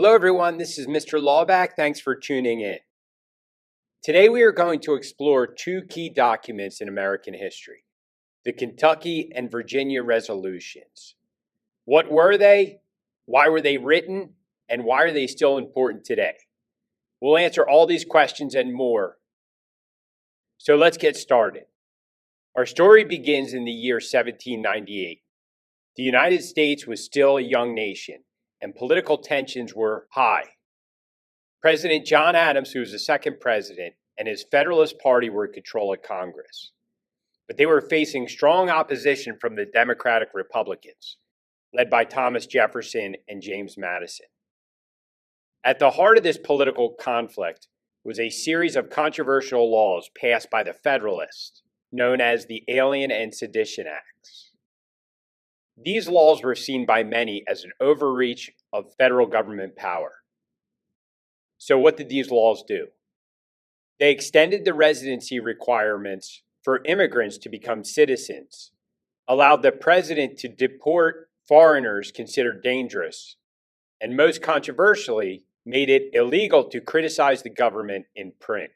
Hello everyone, this is Mr. Laubach. Thanks for tuning in. Today we are going to explore two key documents in American history, the Kentucky and Virginia resolutions. What were they? Why were they written? And why are they still important today? We'll answer all these questions and more. So let's get started. Our story begins in the year 1798. The United States was still a young nation, and political tensions were high. President John Adams, who was the second president, and his Federalist Party were in control of Congress. But they were facing strong opposition from the Democratic-Republicans, led by Thomas Jefferson and James Madison. At the heart of this political conflict was a series of controversial laws passed by the Federalists, known as the Alien and Sedition Acts. These laws were seen by many as an overreach of federal government power. So what did these laws do? They extended the residency requirements for immigrants to become citizens, allowed the president to deport foreigners considered dangerous, and most controversially, made it illegal to criticize the government in print.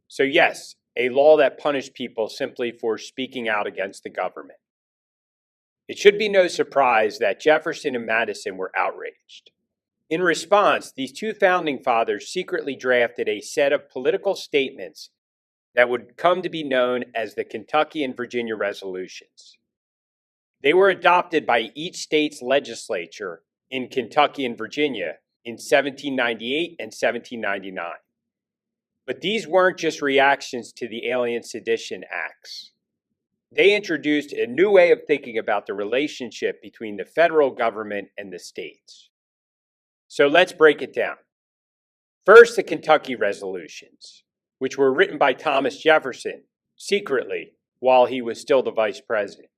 So yes, a law that punished people simply for speaking out against the government. It should be no surprise that Jefferson and Madison were outraged. In response, these two founding fathers secretly drafted a set of political statements that would come to be known as the Kentucky and Virginia resolutions. They were adopted by each state's legislature in Kentucky and Virginia in 1798 and 1799. But these weren't just reactions to the Alien Sedition Acts. They introduced a new way of thinking about the relationship between the federal government and the states. So let's break it down. First, the Kentucky resolutions, which were written by Thomas Jefferson secretly while he was still the vice president.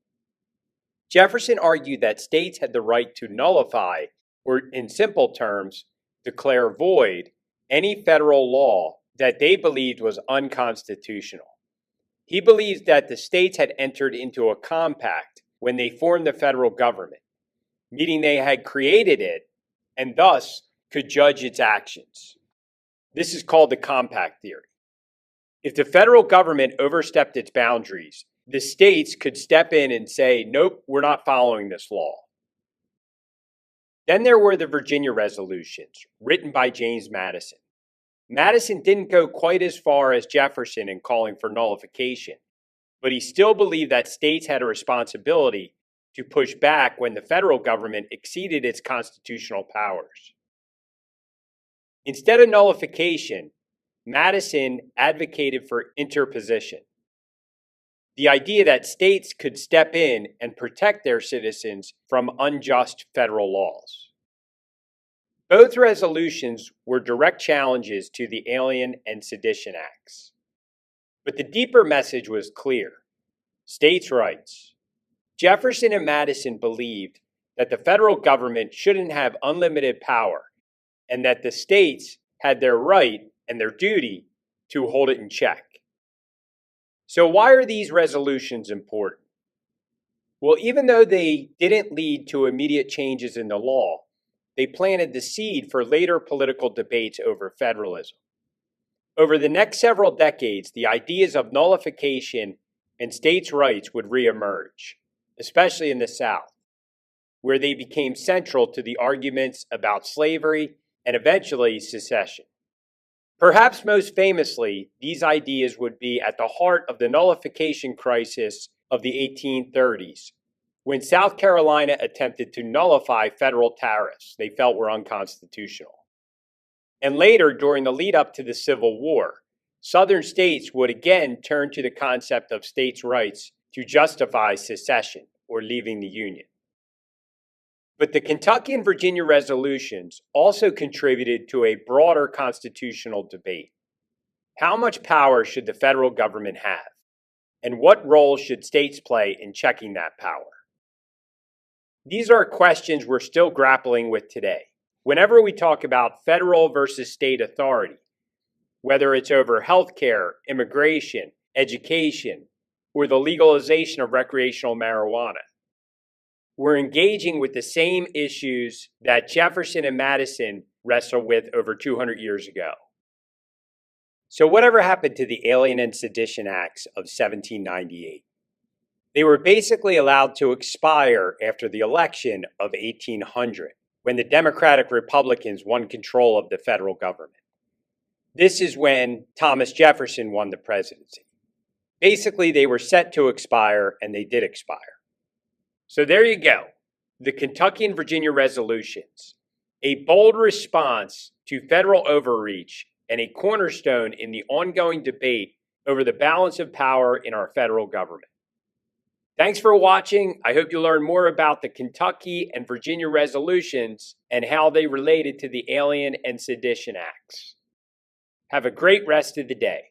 Jefferson argued that states had the right to nullify, or in simple terms, declare void, any federal law that they believed was unconstitutional. He believed that the states had entered into a compact when they formed the federal government, meaning they had created it and thus could judge its actions. This is called the compact theory. If the federal government overstepped its boundaries, the states could step in and say, nope, we're not following this law. Then there were the Virginia resolutions, written by James Madison. Madison didn't go quite as far as Jefferson in calling for nullification, but he still believed that states had a responsibility to push back when the federal government exceeded its constitutional powers. Instead of nullification, Madison advocated for interposition, the idea that states could step in and protect their citizens from unjust federal laws. Both resolutions were direct challenges to the Alien and Sedition Acts. But the deeper message was clear: states' rights. Jefferson and Madison believed that the federal government shouldn't have unlimited power and that the states had their right and their duty to hold it in check. So why are these resolutions important? Well, even though they didn't lead to immediate changes in the law, they planted the seed for later political debates over federalism. Over the next several decades, the ideas of nullification and states' rights would reemerge, especially in the South, where they became central to the arguments about slavery and eventually secession. Perhaps most famously, these ideas would be at the heart of the nullification crisis of the 1830s, when South Carolina attempted to nullify federal tariffs they felt were unconstitutional. And later, during the lead up to the Civil War, Southern states would again turn to the concept of states' rights to justify secession or leaving the Union. But the Kentucky and Virginia resolutions also contributed to a broader constitutional debate. How much power should the federal government have? And what role should states play in checking that power? These are questions we're still grappling with today. Whenever we talk about federal versus state authority, whether it's over healthcare, immigration, education, or the legalization of recreational marijuana, we're engaging with the same issues that Jefferson and Madison wrestled with over 200 years ago. So whatever happened to the Alien and Sedition Acts of 1798? They were basically allowed to expire after the election of 1800, when the Democratic-Republicans won control of the federal government. This is when Thomas Jefferson won the presidency. Basically, they were set to expire, and they did expire. So there you go, the Kentucky and Virginia resolutions, a bold response to federal overreach and a cornerstone in the ongoing debate over the balance of power in our federal government. Thanks for watching. I hope you learn more about the Kentucky and Virginia resolutions and how they related to the Alien and Sedition Acts. Have a great rest of the day.